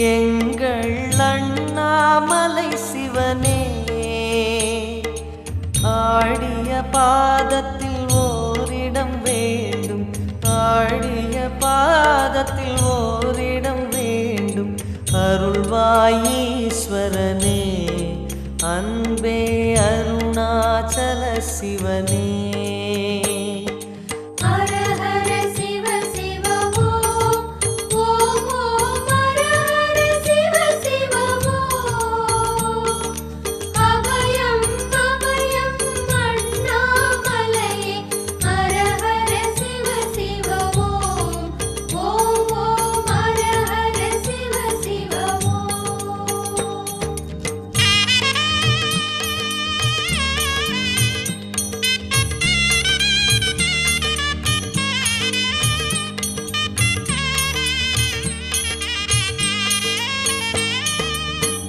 எங்கள் அண்ணாமலை சிவனே, ஆடிய பாதத்தில் ஓரிடம் வேண்டும், ஆடிய பாதத்தில் ஓரிடம் வேண்டும். அருள்வாயீஸ்வரனே, அன்பே அருணாச்சல சிவனே.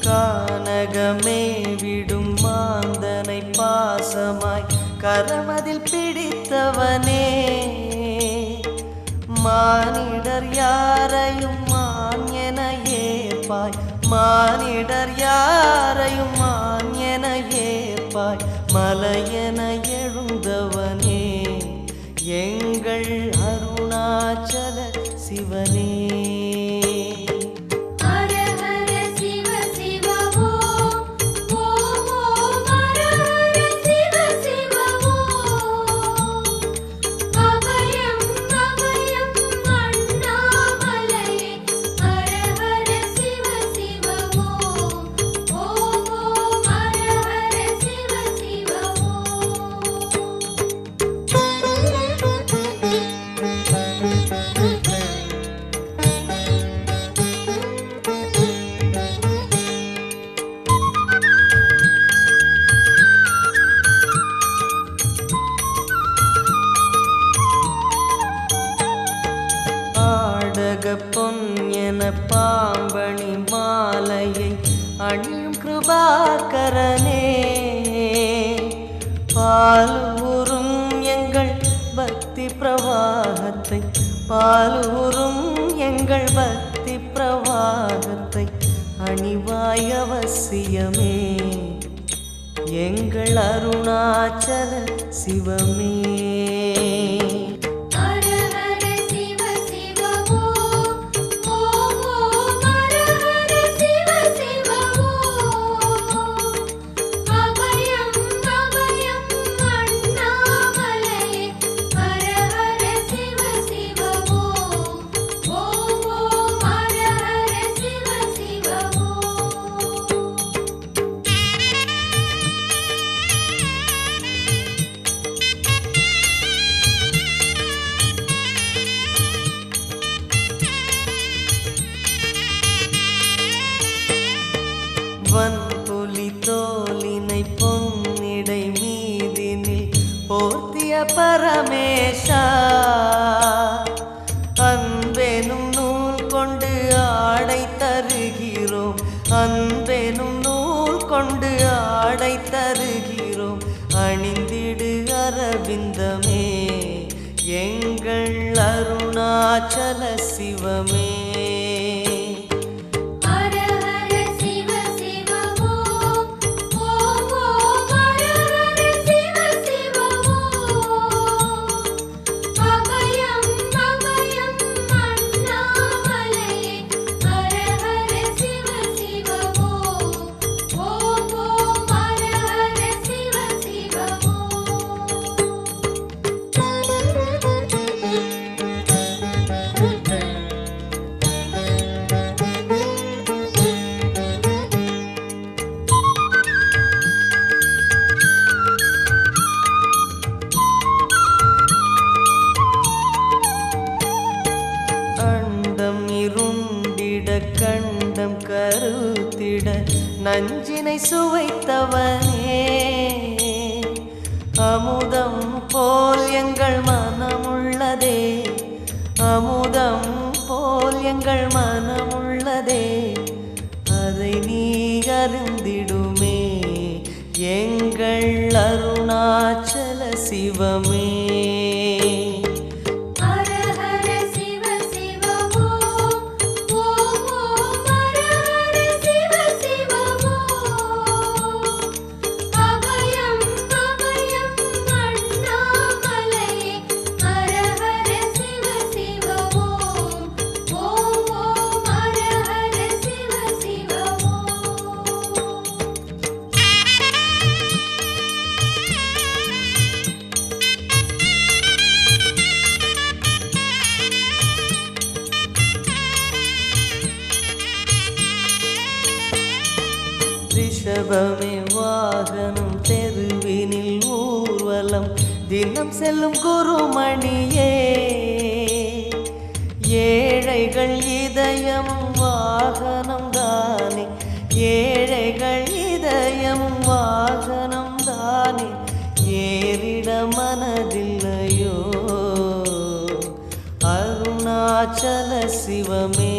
கானகமே விடும் மாந்தனை பாசமாய் கரமதில் பிடித்தவனே, மானிடர் யாரையும் மான் என ஏற்பாய், மானிடர் யாரையும் மான் என ஏற்பாய். மலையென எழுந்தவனே, எங்கள் அருணாச்சல சிவனே. பொன் என பாம்பணி மாலையை அணியும் கிருபாகரனே, பாலூரும் எங்கள் பக்தி பிரவாகத்தை, பாலூரும் எங்கள் பக்தி பிரவாகத்தை அணிவாய் அவசியமே, எங்கள் அருணாச்சல சிவமே. வன்புலி தோலினை பொன்னிடை மீதினில் போர்த்திய பரமேஷா, அன்பெனும் நூல் கொண்டு ஆடை தருகிறோம், அன்பெனும் நூல் கொண்டு ஆடை தருகிறோம். அணிந்திடு அரவிந்தமே, எங்கள் அருணாச்சல சிவமே. கண்டம் கருத்திட நஞ்சினை சுவைத்தவனே, அமுதம் போல் எங்கள் மனமுள்ளதே, அமுதம் போல் எங்கள் மனமுள்ளதே. அதை நீ அருந்திடுமே, எங்கள் அருணாச்சல சிவமே. ஹர ஹர சிவ சிவ ஓம் ஓம் ஓம் ஹர செல்வமே வாகனம் தெருவினில் ஊர்வலம் தினம் செல்லும் குருமணியே ஏழைகள் இதயமும் வாகனம் தானே ஏழைகள் இதயமும் வாகனம் தானே ஏறிட மனதில்லையோ அருணாச்சல சிவமே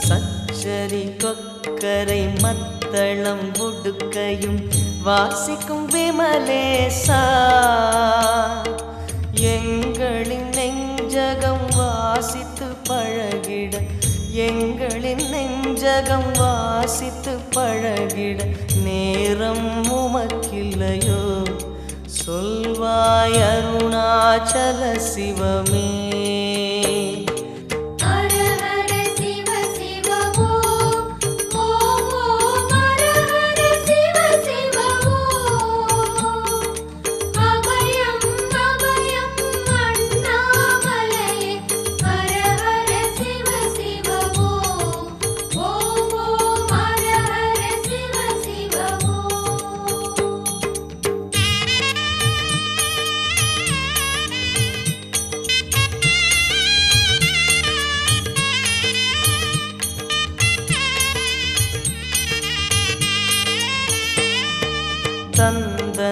சச்சரி கொக்கரை மத்தளம் உடுக்கையும் வாசிக்கும் விமலேசா எங்களின் நெஞ்சகம் வாசித்து பழகிட எங்களின் நெஞ்சகம் வாசித்து பழகிட நேரம் உமக்கில்லையோ சொல்வாய் அருணாச்சல சிவமே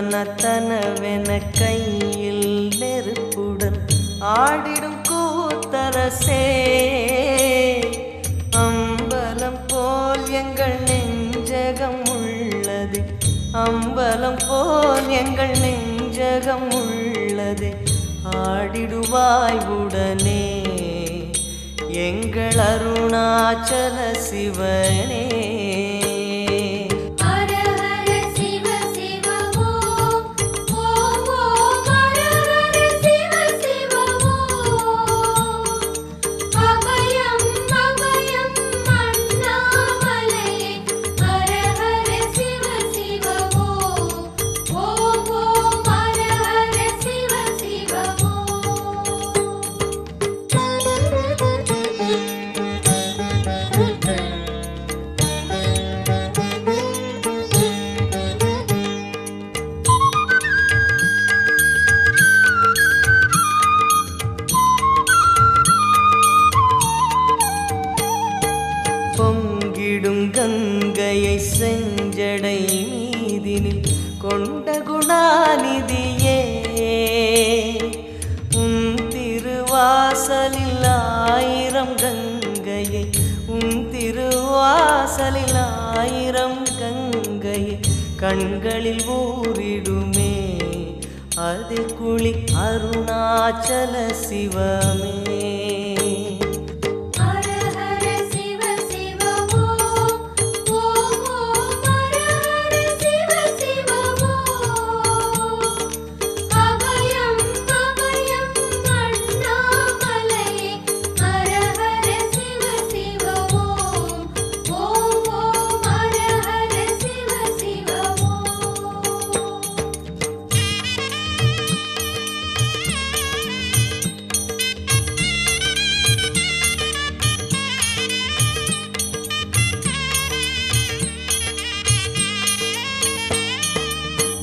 தந்தனத்தனவென கையில் நெருப்புடன் ஆடிடும் கூத்தரசே அம்பலம் போல் எங்கள் நெஞ்சகம் உள்ளது அம்பலம் போல் எங்கள் நெஞ்சகம் உள்ளது ஆடிடுவாய் உடனே எங்கள் அருணாச்சல சிவனே பொங்கிடும் கங்கையை செஞ்சடை மீதினில் கொண்ட குணாநிதியே உன் திருவாசலில் ஆயிரம் கங்கையை உன் திருவாசலில் ஆயிரம் கங்கையை கண்களில் ஊறிடுமே அதில் குளி அருணாச்சல சிவமே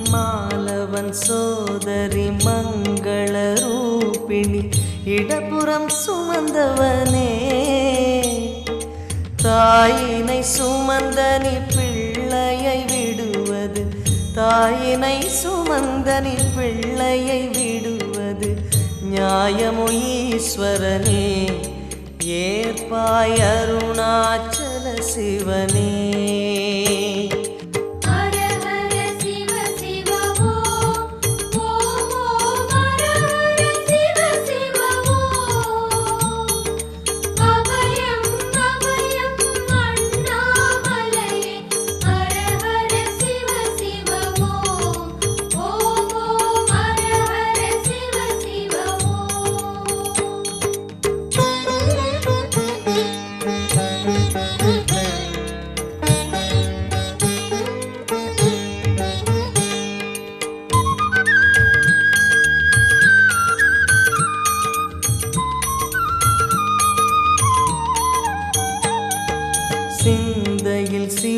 மாலவன் சோதரி மங்கள ரூபிணி இடப்புறம் சுமந்தவனே தாயினை சுமந்தனி பிள்ளையை விடுவது தாயினை சுமந்தனி பிள்ளையை விடுவது நியாயமோ ஈஸ்வரனே ஏற்பாய் அருணாச்சல சிவனே ஹர ஹர சிவ சிவ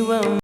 தெய்வம்